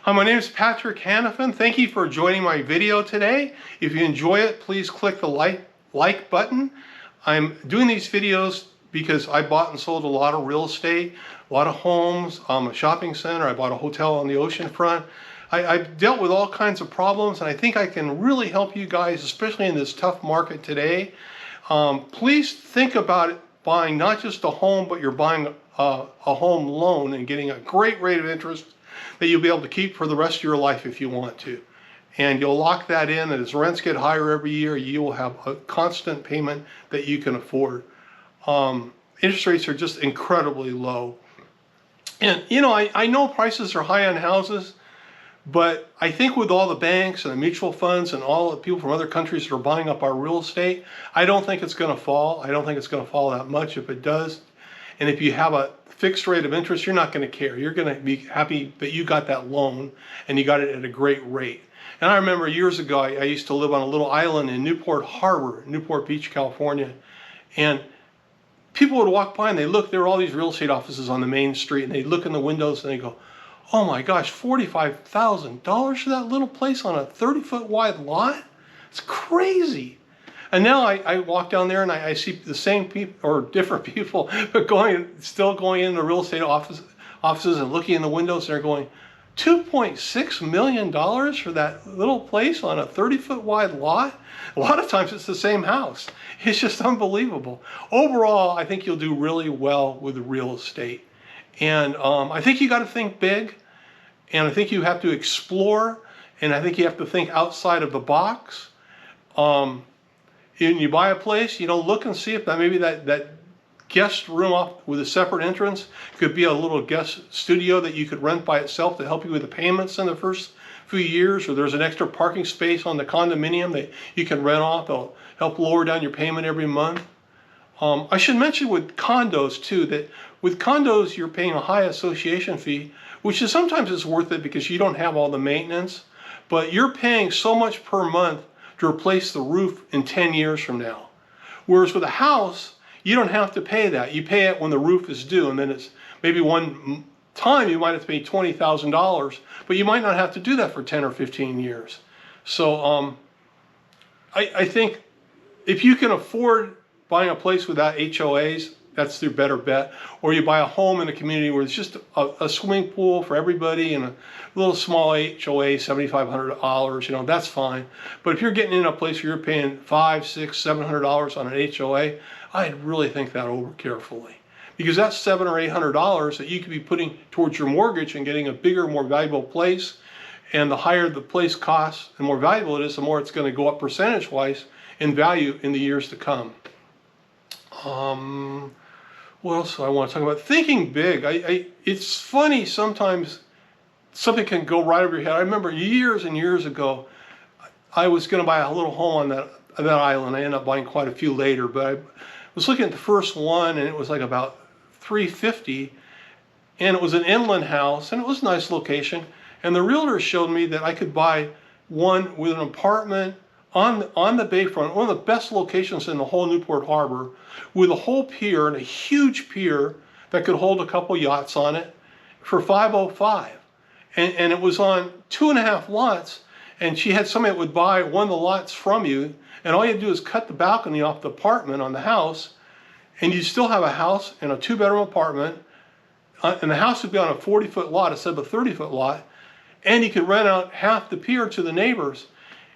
Hi, my name is Patrick Hannafin. Thank you for joining my video today. If you enjoy it, please click the like button. I'm doing these videos because I bought and sold a lot of real estate, a lot of homes, a shopping center. I bought a hotel on the ocean front. I've dealt with all kinds of problems, and I think I can really help you guys, especially in this tough market today. Please think about it, buying not just a home, but you're buying a home loan and getting a great rate of interest that you'll be able to keep for the rest of your life if you want to. And you'll lock that in, and as rents get higher every year, you will have a constant payment that you can afford. Interest rates are just incredibly low. And you know, I know prices are high on houses, but I think with all the banks and the mutual funds and all the people from other countries that are buying up our real estate, I don't think it's going to fall. I don't think it's going to fall that much if it does. And if you have a fixed rate of interest, you're not going to care. You're going to be happy that you got that loan and you got it at a great rate. And I remember years ago, I used to live on a little island in Newport Harbor, Newport Beach, California. And people would walk by and they look, there were all these real estate offices on the main street, and they look in the windows and they go, oh my gosh, $45,000 for that little place on a 30-foot wide lot? It's crazy. And now I walk down there and I see the same people, or different people, but still going into real estate offices and looking in the windows, and they're going, $2.6 million for that little place on a 30-foot wide lot? A lot of times it's the same house. It's just unbelievable. Overall, I think you'll do really well with real estate. And I think you got to think big, and I think you have to explore, and I think you have to think outside of the box. And you buy a place, you know, look and see if maybe that guest room off with a separate entrance could be a little guest studio that you could rent by itself to help you with the payments in the first few years, or there's an extra parking space on the condominium that you can rent off. It'll help lower down your payment every month. I should mention with condos too, that with condos you're paying a high association fee, which is sometimes is worth it because you don't have all the maintenance, but you're paying so much per month to replace the roof in 10 years from now. Whereas with a house, you don't have to pay that. You pay it when the roof is due, and then it's maybe one time you might have to pay $20,000, but you might not have to do that for 10 or 15 years. So I think if you can afford buying a place without HOAs, that's your better bet. Or you buy a home in a community where it's just a swimming pool for everybody and a little small HOA, $7,500, you know, that's fine. But if you're getting in a place where you're paying $500, $600, $700 on an HOA, I'd really think that over carefully. Because that's $700 or $800 that you could be putting towards your mortgage and getting a bigger, more valuable place. And the higher the place costs and more valuable it is, the more it's going to go up percentage-wise in value in the years to come. What else do I want to talk about? Thinking big. It's funny sometimes something can go right over your head. I remember years and years ago, I was going to buy a little home on that island. I ended up buying quite a few later, but I was looking at the first one, and it was like about $350, and it was an inland house, and it was a nice location. And the realtor showed me that I could buy one with an apartment on the bayfront, one of the best locations in the whole Newport Harbor, with a whole pier and a huge pier that could hold a couple yachts on it for $505. And it was on 2.5 lots, and she had somebody that would buy one of the lots from you, and all you had to do is cut the balcony off the apartment on the house, and you still have a house and a 2-bedroom apartment, and the house would be on a 40-foot lot instead of a 30-foot lot, and you could rent out half the pier to the neighbors.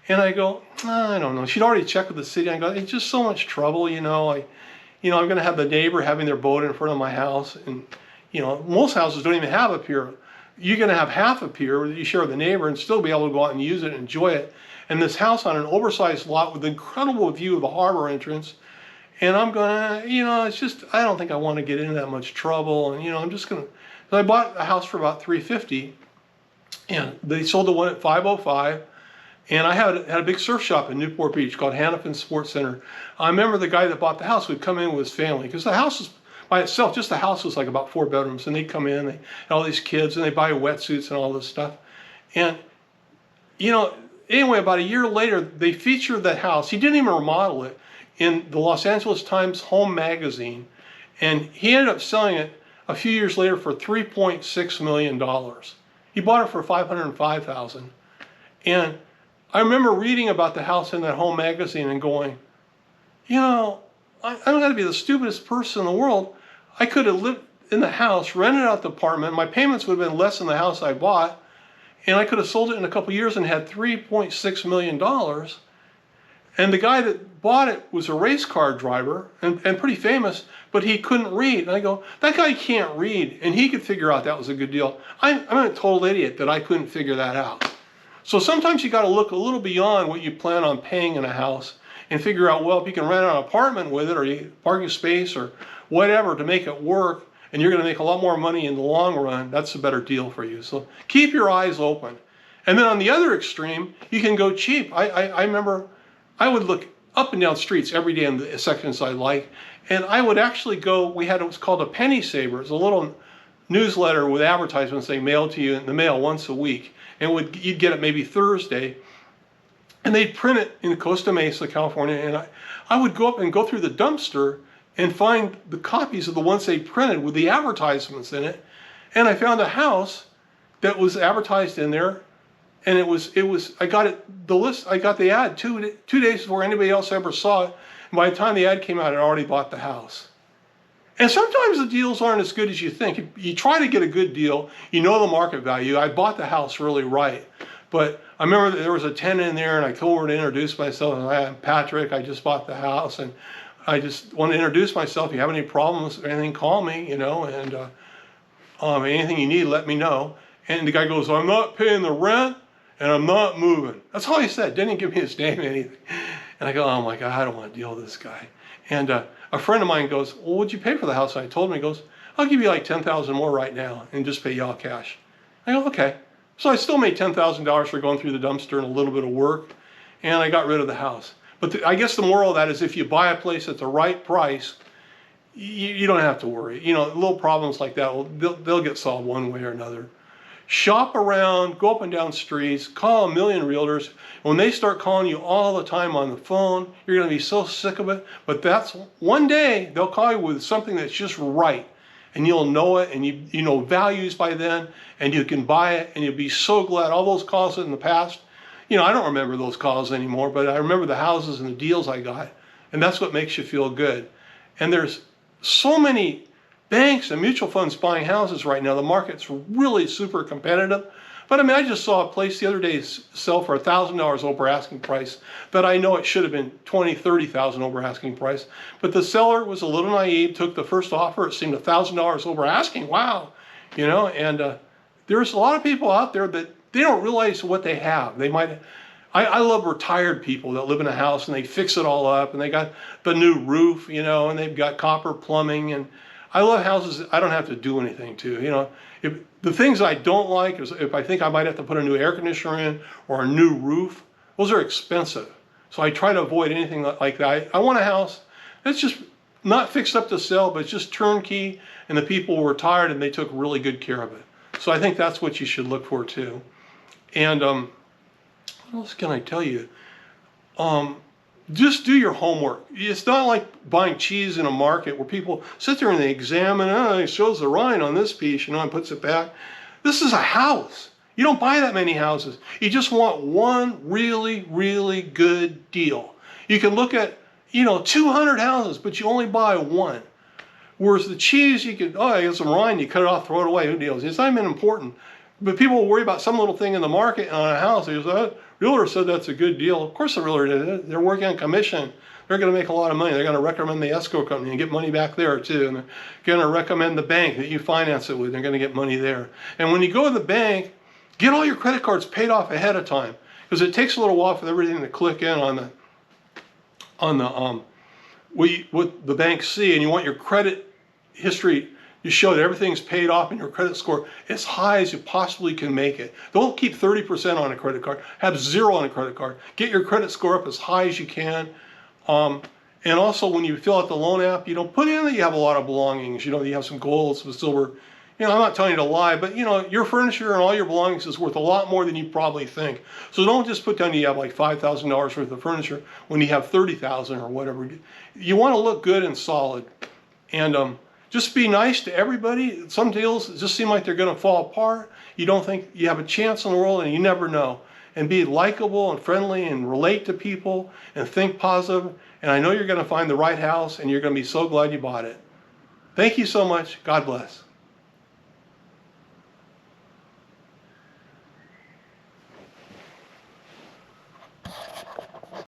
And I go, I don't know. She'd already checked with the city. I go, it's just so much trouble, you know. I'm going to have the neighbor having their boat in front of my house, and you know, most houses don't even have a pier. You're going to have half a pier that you share with the neighbor and still be able to go out and use it and enjoy it. And this house on an oversized lot with an incredible view of the harbor entrance. And I'm going to, you know, it's just, I don't think I want to get into that much trouble. And you know, I'm just going to. So I bought a house for about $350, and they sold the one at $505. And I had a big surf shop in Newport Beach called Hannafin Sports Center. I remember the guy that bought the house would come in with his family, because the house is by itself, just the house was like about 4 bedrooms, and they'd come in, they had all these kids, and they buy wetsuits and all this stuff. And you know, anyway, about a year later, they featured that house. He didn't even remodel it in the Los Angeles Times Home magazine, and he ended up selling it a few years later for $3.6 million. He bought it for $505,000. And I remember reading about the house in that home magazine and going, you know, I'm going to be the stupidest person in the world. I could have lived in the house, rented out the apartment. My payments would have been less than the house I bought. And I could have sold it in a couple of years and had $3.6 million. And the guy that bought it was a race car driver and pretty famous, but he couldn't read. And I go, that guy can't read, and he could figure out that was a good deal. I'm a total idiot that I couldn't figure that out. So sometimes you got to look a little beyond what you plan on paying in a house and figure out, well, if you can rent an apartment with it or parking space or whatever to make it work, and you're going to make a lot more money in the long run, that's a better deal for you. So keep your eyes open. And then on the other extreme, you can go cheap. I remember I would look up and down streets every day in the sections I like, and I would actually go, we had what's called a penny saver. It's a little newsletter with advertisements they mailed to you in the mail once a week. And you'd get it maybe Thursday, and they'd print it in Costa Mesa, California, and I would go up and go through the dumpster and find the copies of the ones they printed with the advertisements in it. And I found a house that was advertised in there, and I got the ad two days before anybody else ever saw it. And by the time the ad came out, I'd already bought the house. And sometimes the deals aren't as good as you think. You try to get a good deal, you know the market value. I bought the house really right. But I remember there was a tenant in there, and I told her to introduce myself. And I'm Patrick, I just bought the house, and I just want to introduce myself. If you have any problems or anything, call me, and anything you need, let me know. And the guy goes, I'm not paying the rent, and I'm not moving. That's all he said. Didn't give me his name or anything. And I go, oh my God, I don't want to deal with this guy. And a friend of mine goes, well, what'd you pay for the house? And I told him, he goes, I'll give you like $10,000 more right now and just pay you all cash. I go, okay. So I still made $10,000 for going through the dumpster and a little bit of work, and I got rid of the house. But I guess the moral of that is if you buy a place at the right price, you don't have to worry. You know, little problems like that, they'll get solved one way or another. Shop around, go up and down streets, call a million realtors. When they start calling you all the time on the phone, you're going to be so sick of it. But that's one day they'll call you with something that's just right. And you'll know it, and you know values by then, and you can buy it, and you'll be so glad. All those calls in the past, you know, I don't remember those calls anymore, but I remember the houses and the deals I got. And that's what makes you feel good. And there's so many banks and mutual funds buying houses right now. The market's really super competitive. But I mean, I just saw a place the other day sell for $1,000 over asking price, but I know it should have been $20,000, $30,000 over asking price. But the seller was a little naive, took the first offer. It seemed $1,000 over asking. Wow, you know. And there's a lot of people out there that they don't realize what they have. They might. I love retired people that live in a house and they fix it all up, and they got the new roof, you know, and they've got copper plumbing. And I love houses that I don't have to do anything to, you know. If the things I don't like is if I think I might have to put a new air conditioner in or a new roof, those are expensive. So I try to avoid anything like that. I want a house that's just not fixed up to sell, but it's just turnkey, and the people were retired and they took really good care of it. So I think that's what you should look for too. And what else can I tell you? Just do your homework. It's not like buying cheese in a market where people sit there and they examine, it shows the rind on this piece, you know, and puts it back. This is a house. You don't buy that many houses. You just want one really, really good deal. You can look at, you know, 200 houses, but you only buy one. Whereas the cheese, you could, I got some rind, you cut it off, throw it away, who deals? It's not even important. But people will worry about some little thing in the market and on a house. They go, realtor said that's a good deal. Of course the realtor did it. They're working on commission. They're going to make a lot of money. They're going to recommend the escrow company and get money back there too. And they're going to recommend the bank that you finance it with. They're going to get money there. And when you go to the bank, get all your credit cards paid off ahead of time, because it takes a little while for everything to click in on what the banks see, and you want your credit history. You show that everything's paid off and your credit score as high as you possibly can make it. Don't keep 30% on a credit card. Have 0 on a credit card. Get your credit score up as high as you can. And also when you fill out the loan app, you know, put in that you have a lot of belongings. You know, you have some gold, some silver. You know, I'm not telling you to lie, but you know, your furniture and all your belongings is worth a lot more than you probably think. So don't just put down you have like $5,000 worth of furniture when you have $30,000 or whatever. You want to look good and solid. And Just be nice to everybody. Some deals just seem like they're going to fall apart. You don't think you have a chance in the world, and you never know. And be likable and friendly and relate to people and think positive. And I know you're going to find the right house, and you're going to be so glad you bought it. Thank you so much. God bless.